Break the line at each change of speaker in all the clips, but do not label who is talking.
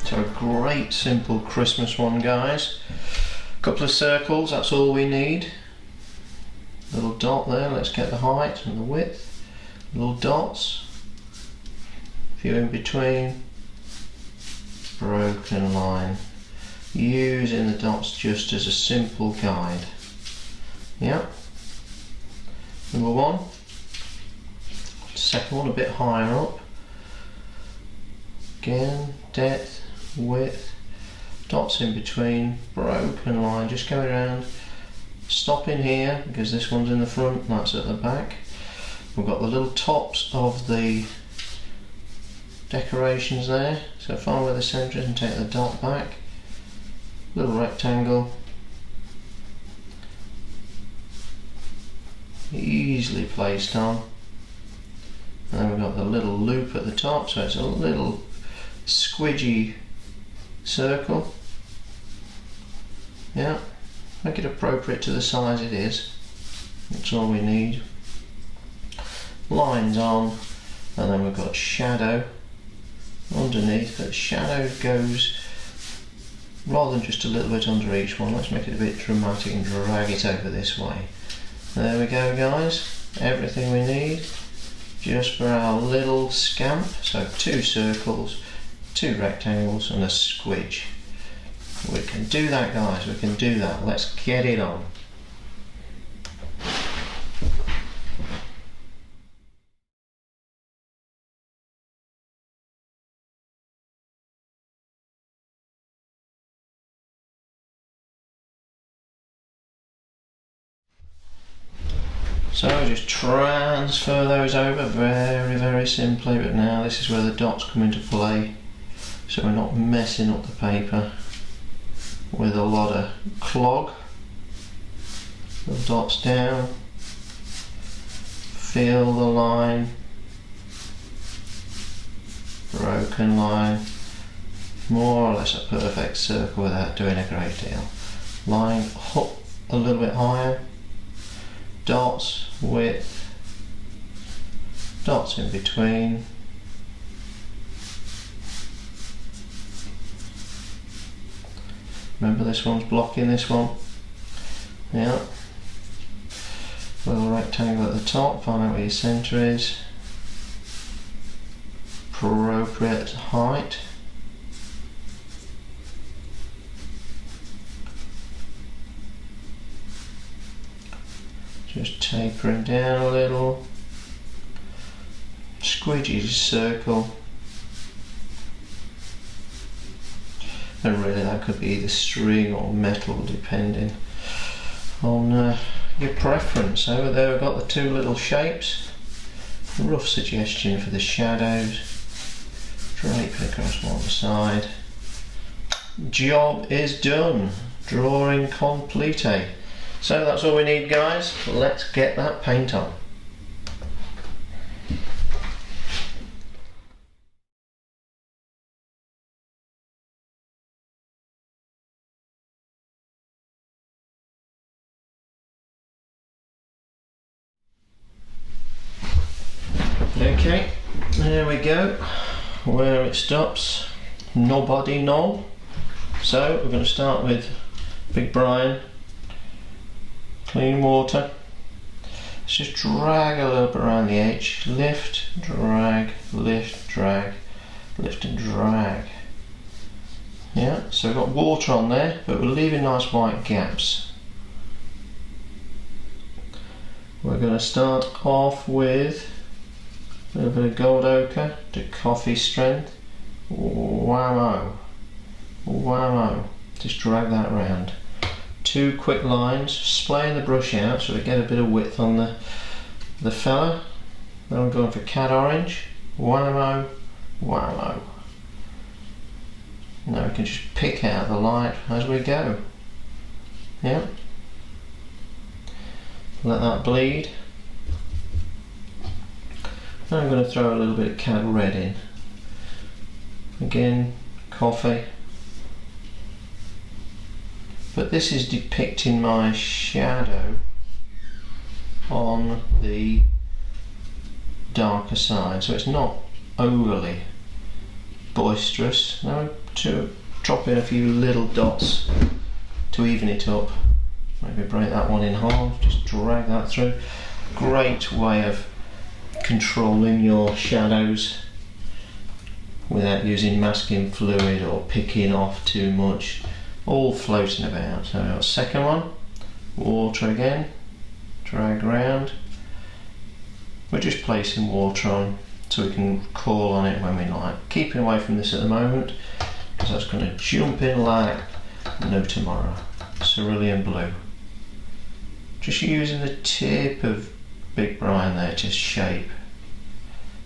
So a great simple Christmas one, guys. Couple of circles, that's all we need. Little dot there, let's get the height and the width. Little dots. A few in between. Broken line. Using the dots just as a simple guide. Yeah. Number one. Second one a bit higher up. Again, depth, width, dots in between, broken line, just going around. Stopping here because this one's in the front, that's at the back. We've got the little tops of the decorations there, so find where the centre is and take the dot back. Little rectangle, easily placed on. And then we've got the little loop at the top, so it's a little squidgy circle. Yeah, make it appropriate to the size it is. That's all we need. Lines on, and then we've got shadow underneath, but shadow goes rather than just a little bit under each one. Let's make it a bit dramatic and drag it over this way. There we go, guys, everything we need just for our little scamp. So 2 circles, 2 rectangles and a squidge. We can do that, guys, we can do that. Let's get it on. So just transfer those over very simply, but now this is where the dots come into play, so we're not messing up the paper with a lot of clog. Little dots down, feel the line, broken line, more or less a perfect circle without doing a great deal. Line up a little bit higher, dots, width, dots in between. Remember, this one's blocking this one. Yeah. Little rectangle at the top, find out where your centre is. Appropriate height. Just tapering down a little. Squidgy circle. And really that could be either string or metal depending on your preference. Over there we've got the 2 little shapes. Rough suggestion for the shadows. Drape it across one side. Job is done. Drawing complete. So that's all we need, guys. Let's get that paint on. Okay, there we go. Where it stops, nobody know. So we're going to start with Big Brian. Clean water. Let's just drag a little bit around the edge. Lift, drag, lift, drag, lift and drag. Yeah, so we've got water on there, but we're leaving nice white gaps. We're going to start off with a little bit of gold ochre to coffee strength. Whammo. Whammo. Just drag that around. 2 quick lines, splaying the brush out so we get a bit of width on the fella. Then I'm going for cad orange. Whammo, whammo. Now we can just pick out the light as we go. Yeah. Let that bleed. Now I'm going to throw a little bit of cad red in. Again, coffee. But this is depicting my shadow on the darker side, so it's not overly boisterous. Now to drop in a few little dots to even it up. Maybe break that one in half, just drag that through. Great way of controlling your shadows without using masking fluid or picking off too much, all floating about. So our second one, water again, drag round. We're just placing water on so we can call on it when we like. Keeping away from this at the moment because that's going to jump in like no tomorrow. Cerulean blue. Just using the tip of big brine there to shape.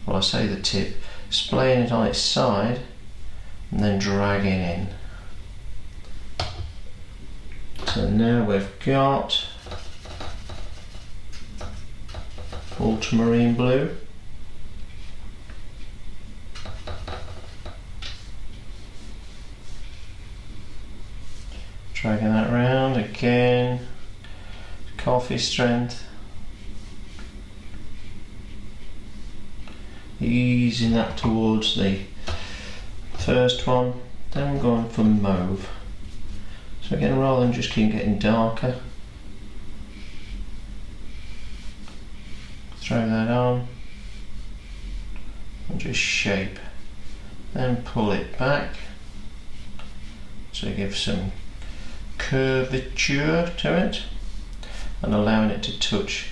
Well, I say the tip, splaying it on its side and then dragging in. So now we've got ultramarine blue. Dragging that round again, coffee strength. Easing that towards the first one, then we're going for mauve. So again, rather than just keep getting darker, throw that on and just shape, then pull it back to give some curvature to it and allowing it to touch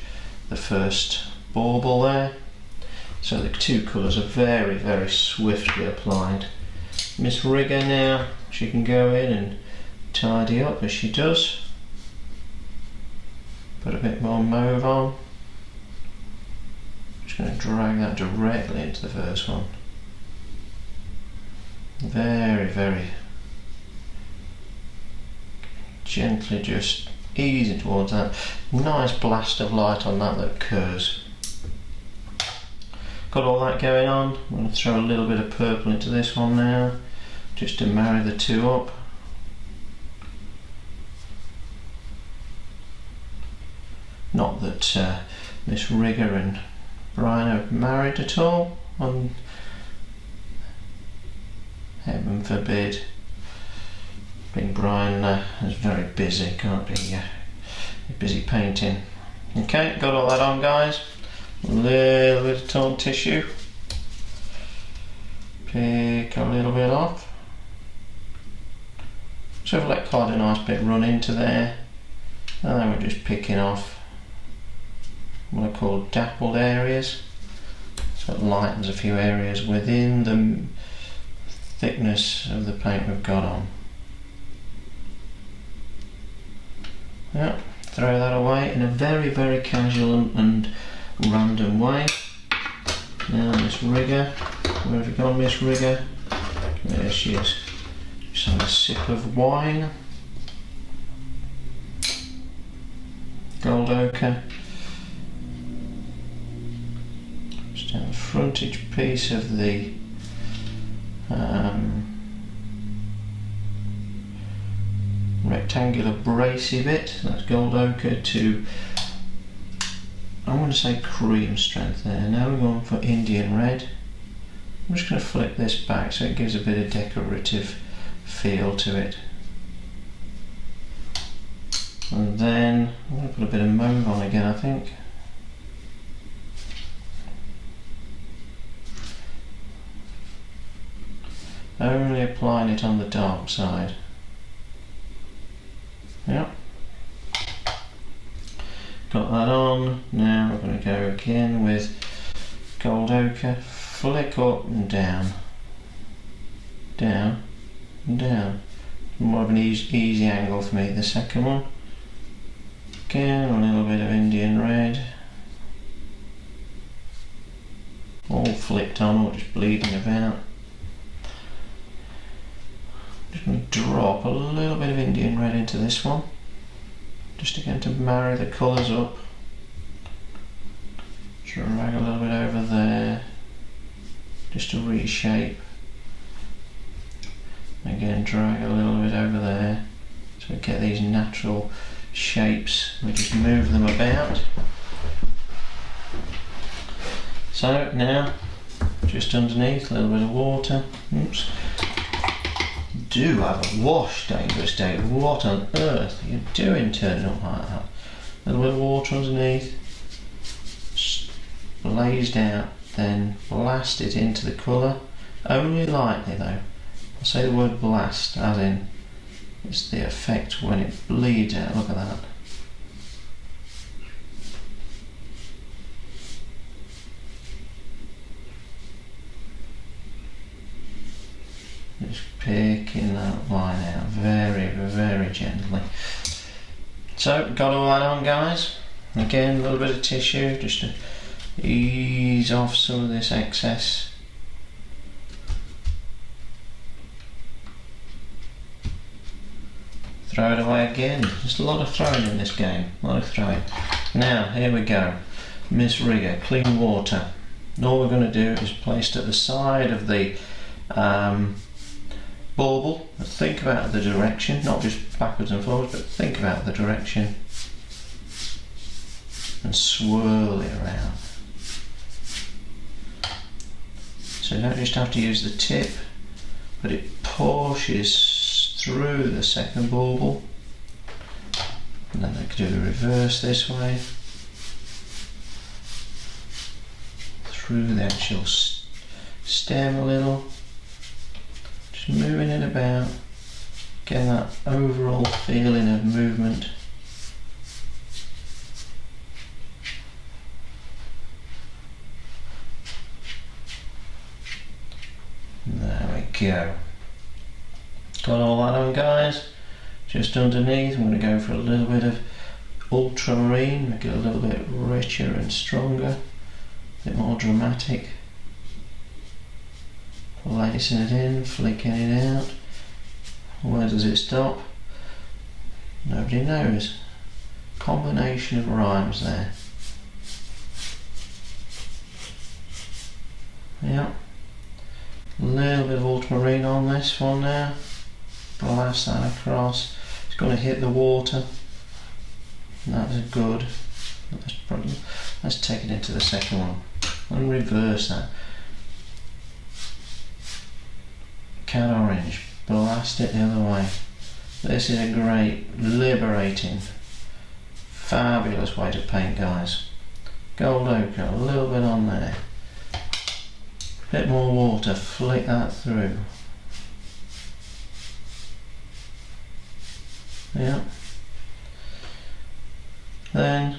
the first bauble there. So the two colours are very, very swiftly applied. Miss Rigger now, she can go in and tidy up as she does. Put a bit more mauve on. Just going to drag that directly into the first one. Very, very gently just easing towards that. Nice blast of light on that occurs. Got all that going on. I'm going to throw a little bit of purple into this one now, just to marry the two up. Not that Miss Rigger and Brian are married at all, and heaven forbid. Big Brian is very busy, can't be busy painting. Okay, got all that on, guys. A little bit of torn tissue. Pick a little bit off. So we've let quite a nice bit run into there, and then we're just picking off what I call dappled areas. So it lightens a few areas within the thickness of the paint we've got on. Yeah, throw that away in a very, very casual and random way. Now Miss Rigger, where have you gone, Miss Rigger? There she is. Just have a sip of wine. Gold ochre. Just down the frontage piece of the rectangular bracy bit. That's gold ochre to, I want to say, cream strength there. Now we're going for Indian red. I'm just going to flip this back so it gives a bit of decorative feel to it. And then I'm going to put a bit of mauve on again, I think. Only applying it on the dark side. Yep. Got that on. Now we're going to go again with gold ochre. Flick up and down. Down and down. More of an easy angle for me. The second one. Again, a little bit of Indian red. All flicked on, or just bleeding about. Just going to drop a little bit of Indian red into this one, just again to marry the colours up. Drag a little bit over there, just to reshape. Again, drag a little bit over there, so we get these natural shapes. We just move them about. So now, just underneath, a little bit of water. Oops. do have a wash, Dangerous Dave. What on earth are you doing turning up like that? A little bit of water underneath, blazed out, then blast it into the colour. Only lightly though. I say the word blast as in it's the effect when it bleeds out. Look at that. Just picking that line out very, very gently. So, got all that on, guys. Again, a little bit of tissue just to ease off some of this excess. Throw it away again. Just a lot of throwing in this game. A lot of throwing. Now, here we go. Miss Rigger, clean water. And all we're going to do is place it at the side of the bauble. Think about the direction, not just backwards and forwards, but think about the direction. And swirl it around. So you don't just have to use the tip, but it pushes through the second bauble, and then I could do the reverse this way, through the actual stem a little, just moving it about, getting that overall feeling of movement. There we go. Got all that on, guys. Just underneath I'm going to go for a little bit of Ultramarine, make it a little bit richer and stronger, a bit more dramatic. Placing it in, flicking it out. Where does it stop? Nobody knows. Combination of rhymes there. Yeah. A little bit of Ultramarine on this one now. Blast that across. It's going to hit the water. That's good. Let's take it into the second one and reverse that. Cad orange. Blast it the other way. This is a great, liberating, fabulous way to paint, guys. Gold ochre, a little bit on there. Bit more water, flick that through. Yeah. Then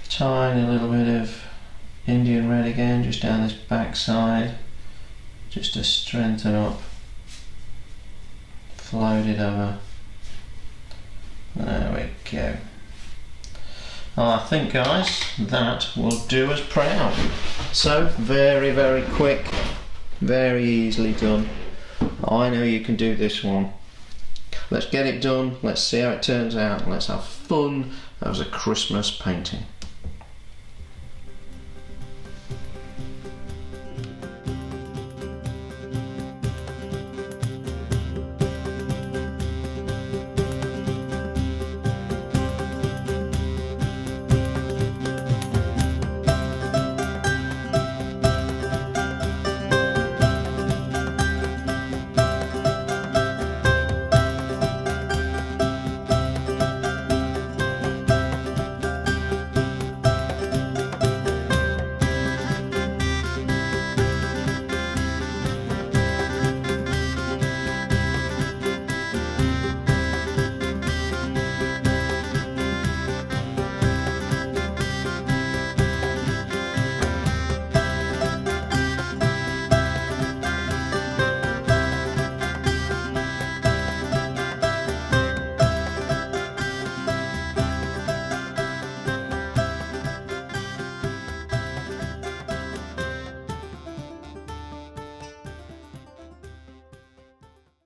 tiny little bit of Indian red again, just down this back side, just to strengthen up. Float it over. There we go. Well, I think, guys, that will do us proud. So, very, very quick, very easily done. I know you can do this one. Let's get it done, let's see how it turns out, let's have fun as a Christmas painting.